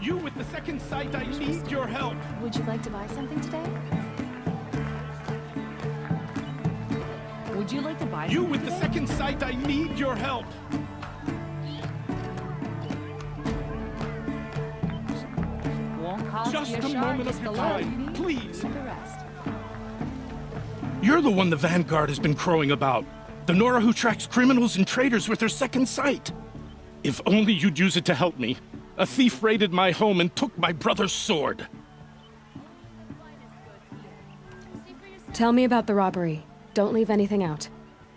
You with the second sight, I need your help. Would you like to buy something today? Would you like to buy You something with the today? second sight, I need your help. Won't cost Just you a shot, moment of just your a lot. time, You need please. the rest. You're the one the Vanguard has been crowing about. The Nora who tracks criminals and traitors with her second sight. If only you'd use it to help me. A thief raided my home and took my brother's sword. Tell me about the robbery. Don't leave anything out.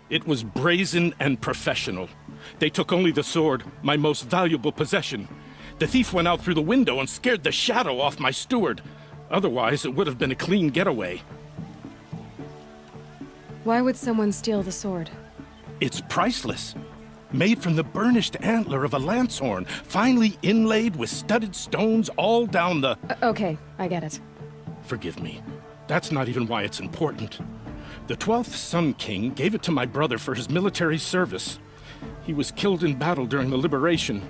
It was brazen and professional. They took only the sword, my most valuable possession. The thief went out through the window and scared the shadow off my steward. Otherwise, it would have been a clean getaway. Why would someone steal the sword? It's priceless. Made from the burnished antler of a lancehorn, finely inlaid with studded stones all down the... Okay, I get it. Forgive me. That's not even why it's important. The 12th Sun King gave it to my brother for his military service. He was killed in battle during the liberation.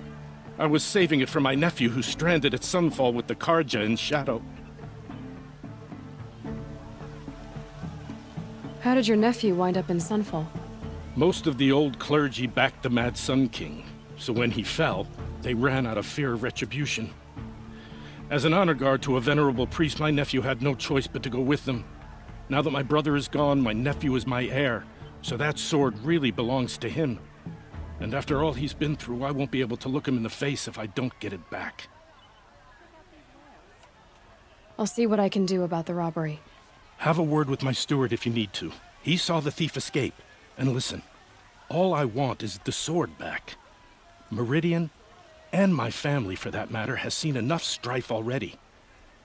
I was saving it for my nephew who's stranded at Sunfall with the Karja in Shadow. How did your nephew wind up in Sunfall? Most of the old clergy backed the Mad Sun King, so when he fell, they ran out of fear of retribution. As an honor guard to a venerable priest, my nephew had no choice but to go with them. Now that my brother is gone, my nephew is my heir, so that sword really belongs to him. And after all he's been through, I won't be able to look him in the face if I don't get it back. I'll see what I can do about the robbery. Have a word with my steward if you need to. He saw the thief escape. And listen, all I want is the sword back. Meridian, and my family for that matter, has seen enough strife already.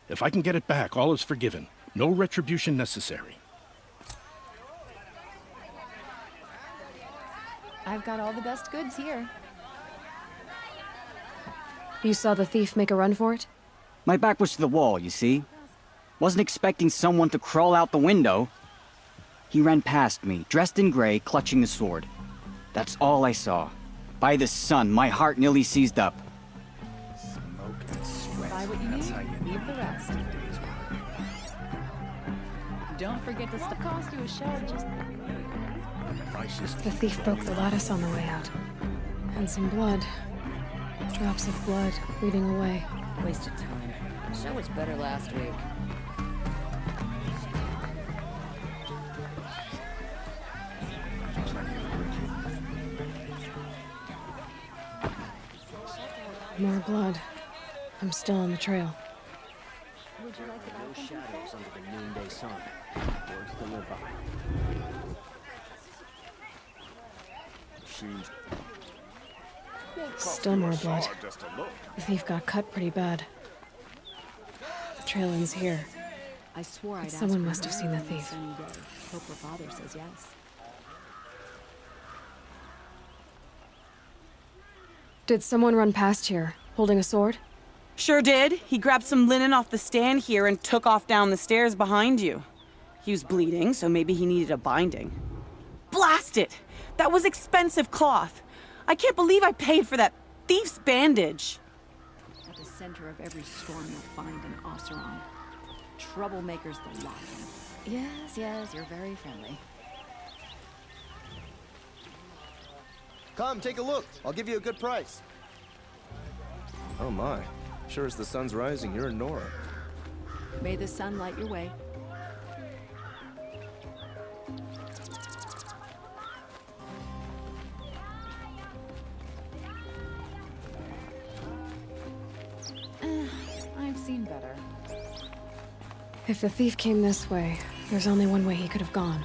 If I can get it back, all is forgiven. No retribution necessary. I've got all the best goods here. You saw the thief make a run for it? My back was to the wall, you see? Wasn't expecting someone to crawl out the window. He ran past me, dressed in gray, clutching the sword. That's all I saw. By the sun, my heart nearly seized up. Smoke and sweat. Buy what you That's need, how you leave the rest. Don't forget to stop. Cost you a shot, just... The thief broke the lattice on the way out. And some blood. Drops of blood leading away. Wasted time. Show was better last week. More blood. I'm still on the trail. Would you like to buy No something? shadows under the noonday sun. Words to live by. She's Still more blood. The thief got cut pretty bad. The trail ends here. I swore I'd ask Someone for must have seen the thief. sunny day. Hope her father says yes. Did someone run past here, holding a sword? Sure did. He grabbed some linen off the stand here and took off down the stairs behind you. He was bleeding, so maybe he needed a binding. Blast it! That was expensive cloth. I can't believe I paid for that thief's bandage. At the center of every storm you'll find an Oseron. Troublemakers the lot of them. Yes, you're very friendly. Come, take a look. I'll give you a good price. Oh my. Sure as the sun's rising, you're in Nora. May the sun light your way. I've seen better. If the thief came this way, there's only one way he could have gone.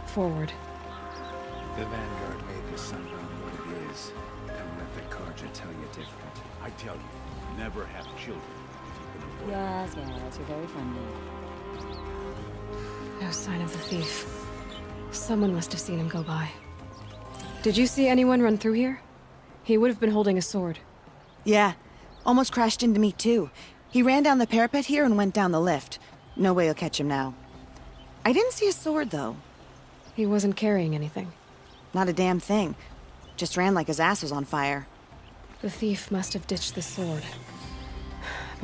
Forward. The Vanguard made the sun what it is. Don't let the Karja tell you different. I tell you, never have children if you can avoid it. Yes, you're very friendly. No sign of the thief. Someone must have seen him go by. Did you see anyone run through here? He would have been holding a sword. Yeah. Almost crashed into me, too. He ran down the parapet here and went down the lift. No way you'll catch him now. I didn't see a sword, though. He wasn't carrying anything. Not a damn thing. Just ran like his ass was on fire. The thief must have ditched the sword.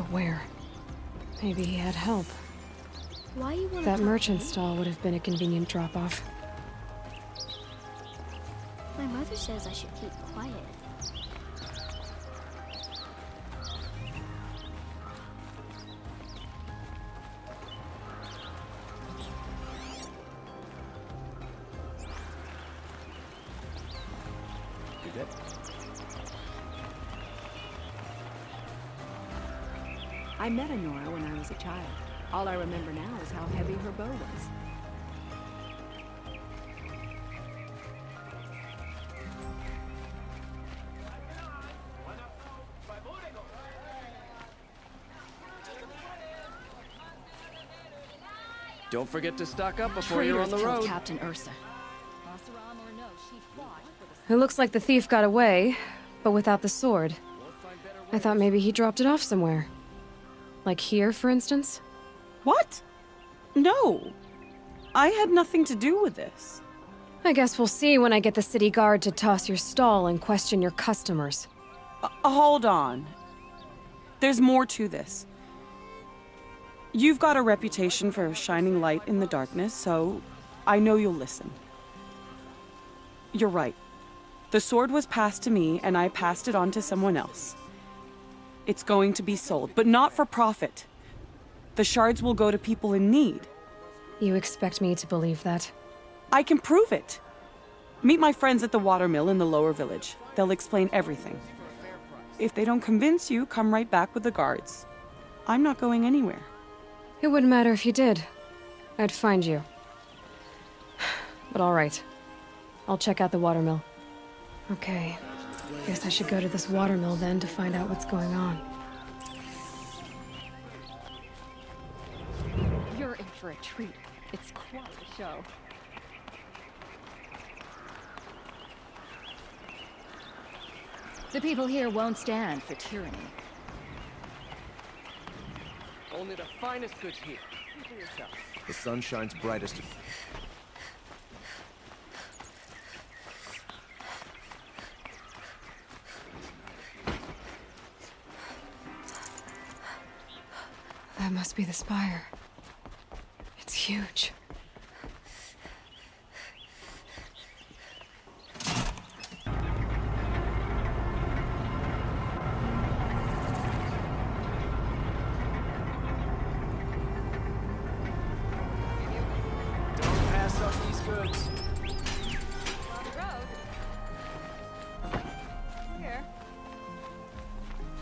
But where? Maybe he had help. Why you want That merchant stall would have been a convenient drop-off. My mother says I should keep quiet. I met Honora when I was a child. All I remember now is how heavy her bow was. Don't forget to stock up before you're on the road. Captain Ursa. It looks like the thief got away, but without the sword. I thought maybe he dropped it off somewhere. Like here, for instance? What? No. I had nothing to do with this. I guess we'll see when I get the city guard to toss your stall and question your customers. Hold on. There's more to this. You've got a reputation for shining light in the darkness, so I know you'll listen. You're right. The sword was passed to me, and I passed it on to someone else. It's going to be sold, but not for profit. The shards will go to people in need. You expect me to believe that? I can prove it. Meet my friends at the watermill in the lower village. They'll explain everything. If they don't convince you, come right back with the guards. I'm not going anywhere. It wouldn't matter if you did. I'd find you. But all right. I'll check out the watermill. Okay. Guess I should go to this watermill then to find out what's going on. You're in for a treat. It's quite a show. The people here won't stand for tyranny. Only the finest goods here. See for yourself. The sun shines brightest. That must be the spire. It's huge.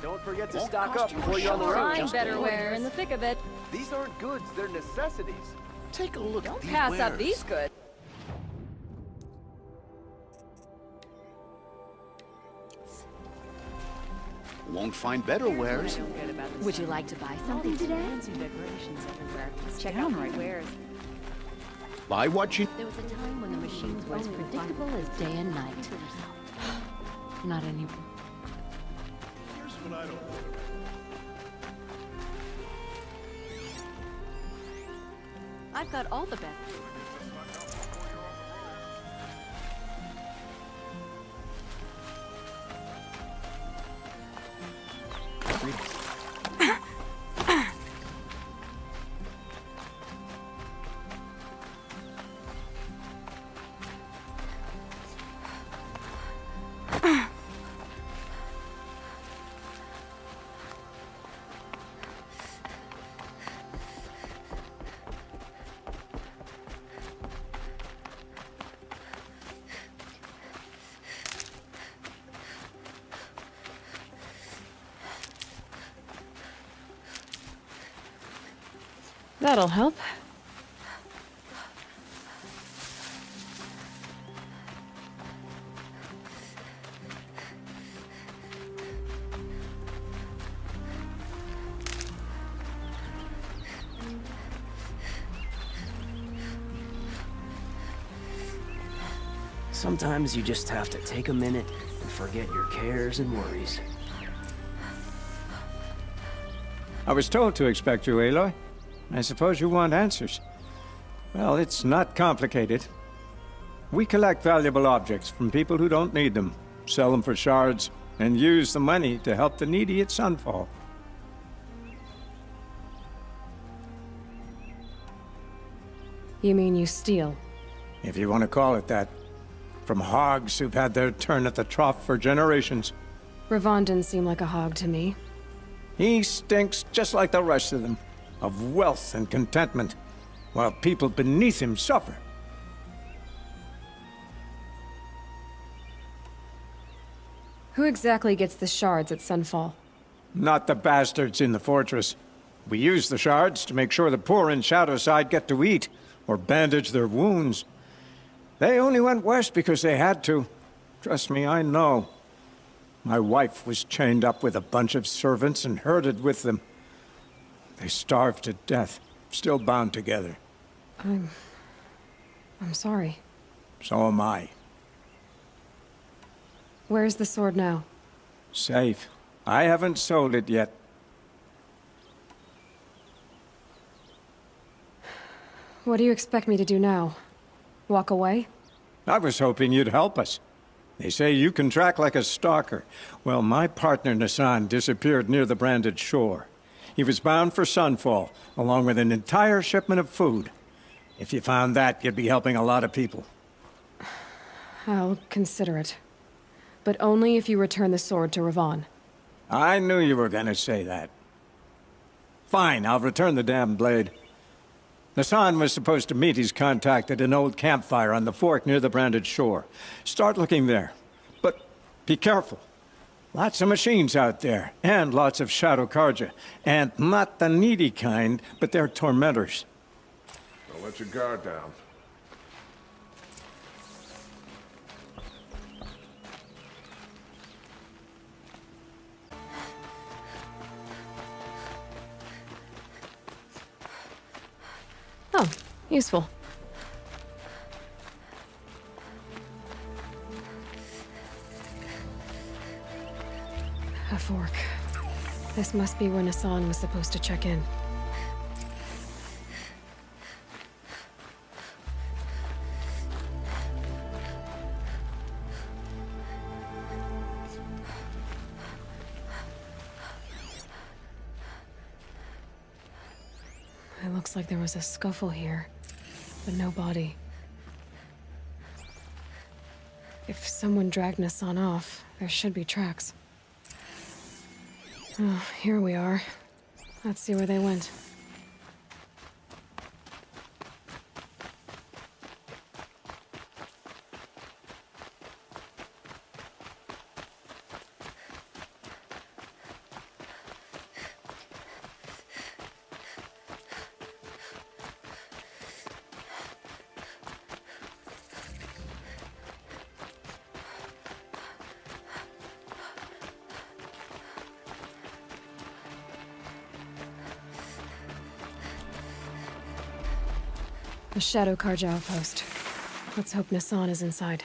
Don't forget to stock up before you're on the road. Find better wear in the thick of it. These aren't goods, they're necessities. Take a look at these Pass wares. up these goods. Won't find better wares. Would you like to buy something today? Decorations everywhere. Check out my wares. Buy what you... There was a time when the machines were as predictable as day and night. Not anymore. Here's what I don't... I've got all the best. That'll help. Sometimes you just have to take a minute and forget your cares and worries. I was told to expect you, Aloy. I suppose you want answers. Well, it's not complicated. We collect valuable objects from people who don't need them, sell them for shards, and use the money to help the needy at Sunfall. You mean you steal? If you want to call it that. From hogs who've had their turn at the trough for generations. Ravon didn't seem like a hog to me. He stinks just like the rest of them, of wealth and contentment, while people beneath him suffer. Who exactly gets the shards at Sunfall? Not the bastards in the fortress. We use the shards to make sure the poor in Shadowside get to eat, or bandage their wounds. They only went west because they had to. Trust me, I know. My wife was chained up with a bunch of servants and herded with them. They starved to death, still bound together. I'm sorry. So am I. Where's the sword now? Safe. I haven't sold it yet. What do you expect me to do now? Walk away? I was hoping you'd help us. They say you can track like a stalker. Well, my partner Nassan disappeared near the branded shore. He was bound for Sunfall, along with an entire shipment of food. If you found that, you'd be helping a lot of people. I'll consider it. But only if you return the sword to Ravon. I knew you were gonna say that. Fine, I'll return the damn blade. Nassan was supposed to meet his contact at an old campfire on the fork near the branded shore. Start looking there. But be careful. Lots of machines out there, and lots of Shadow Karja. And not the needy kind, but they're tormentors. Don't let your guard down. Oh, useful. A fork. This must be where Nassan was supposed to check in. It looks like there was a scuffle here, but no body. If someone dragged Nassan off, there should be tracks. Oh, here we are. Let's see where they went. The Shadow Karja outpost. Let's hope Nassan is inside.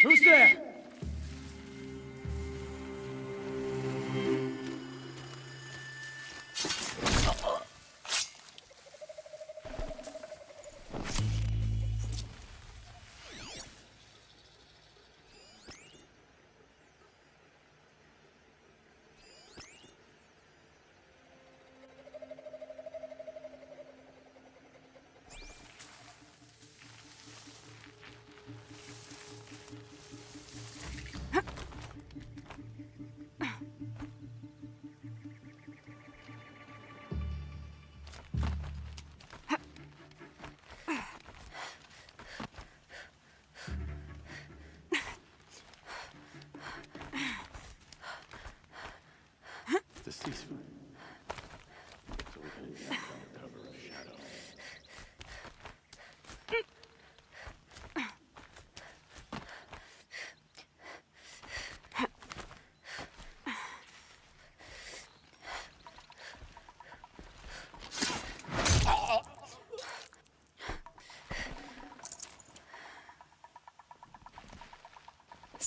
Who's there?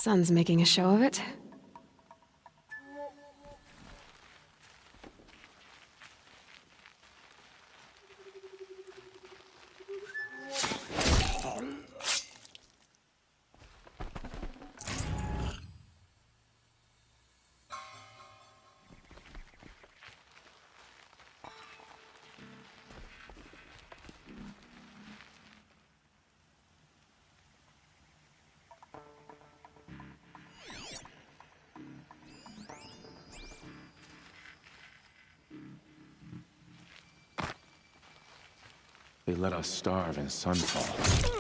Sun's making a show of it. They let us starve in Sunfall.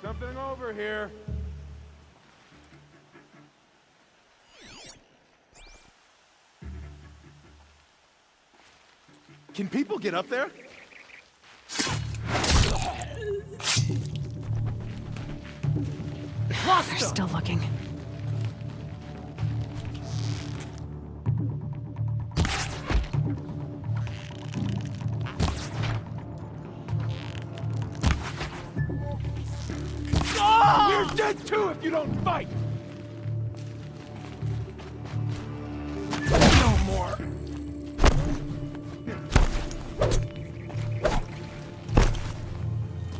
Something over here. Can people get up there? They're still looking. You're dead too if you don't fight! No more!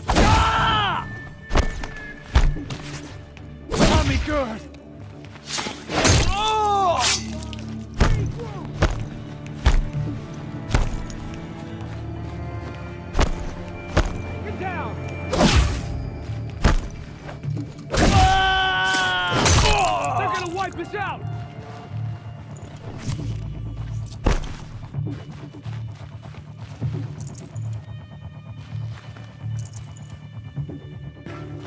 Ah! Got me good! Oh! Get down! They're gonna wipe us out!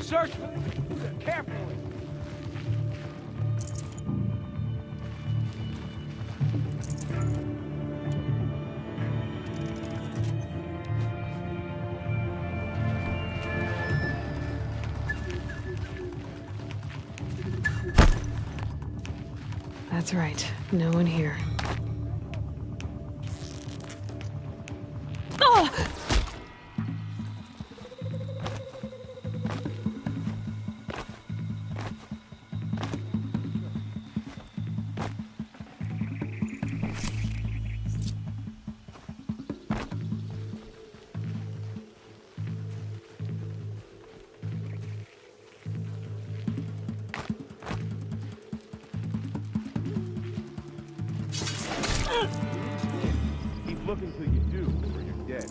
Search carefully. That's right. No one here. Oh! Keep looking till you do, or you're dead.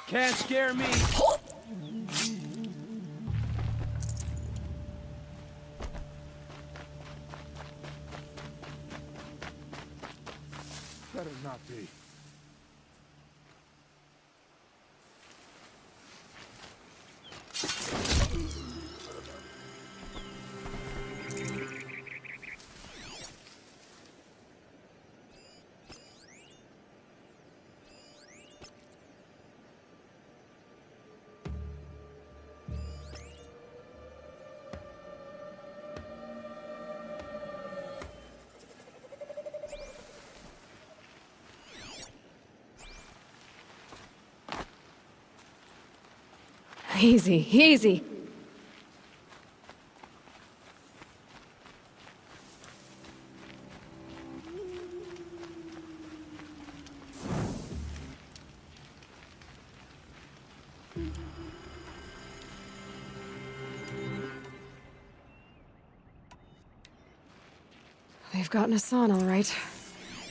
Can't scare me! Better not be. Easy, easy. They've gotten Hassan, all right.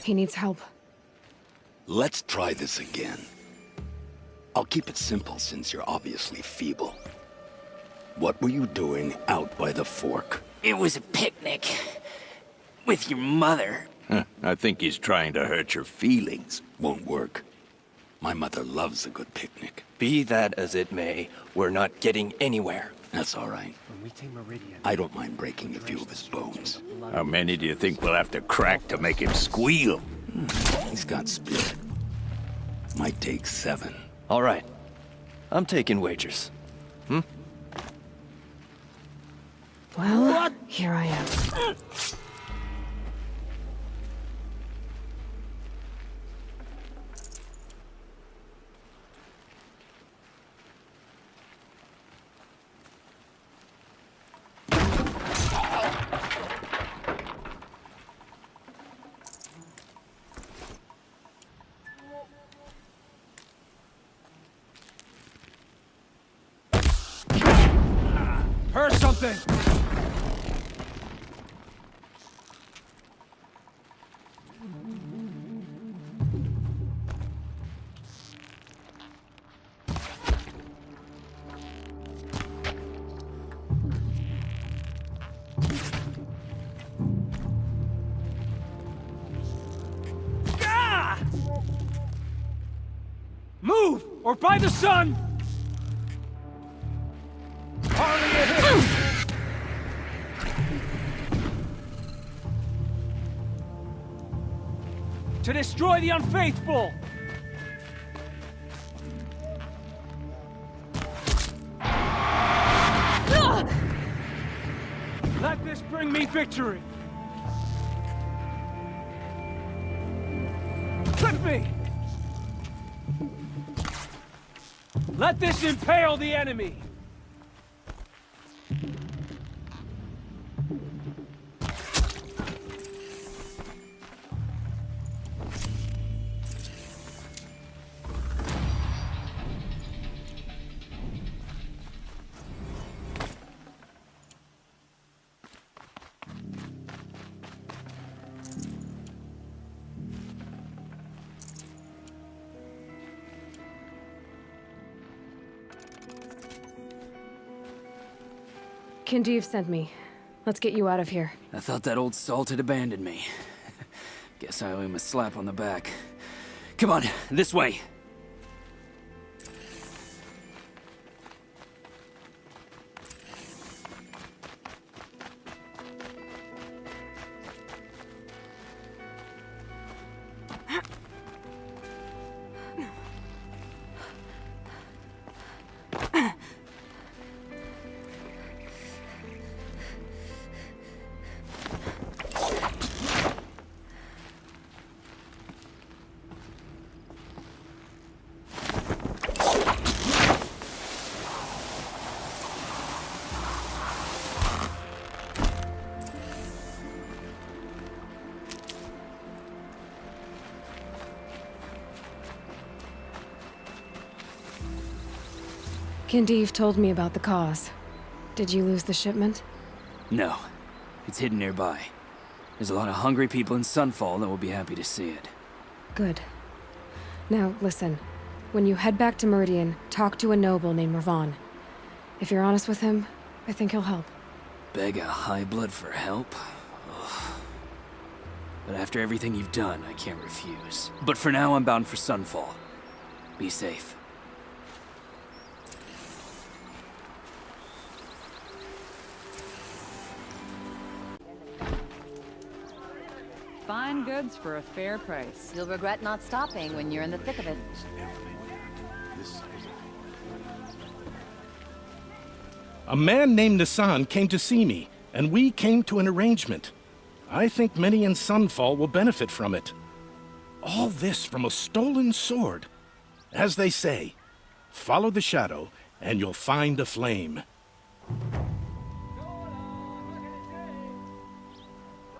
He needs help. Let's try this again. I'll keep it simple since you're obviously feeble. What were you doing out by the fork? It was a picnic. With your mother. I think he's trying to hurt your feelings. Won't work. My mother loves a good picnic. Be that as it may, we're not getting anywhere. That's all right. When we take Meridian, I don't mind breaking a few of his bones. How many do you think we'll have to crack to make him squeal? He's got spirit. Might take 7. all right. I'm taking wagers. Well, here I am. Heard something! Move, or by the sun! Hardly a hit! To destroy the unfaithful! Let this bring me victory! Clip me! Let this impale the enemy! Kindeev sent me. Let's get you out of here. I thought that old salt had abandoned me. Guess I owe him a slap on the back. Come on, this way. Kindeev told me about the cause. Did you lose the shipment? No. It's hidden nearby. There's a lot of hungry people in Sunfall that will be happy to see it. Good. Now, listen. When you head back to Meridian, talk to a noble named Ravon. If you're honest with him, I think he'll help. Beg a high blood for help? Ugh. But after everything you've done, I can't refuse. But for now, I'm bound for Sunfall. Be safe. Fine goods for a fair price. You'll regret not stopping when you're in the thick of it. A man named Hassan came to see me, and we came to an arrangement. I think many in Sunfall will benefit from it. All this from a stolen sword. As they say, follow the shadow, and you'll find a flame.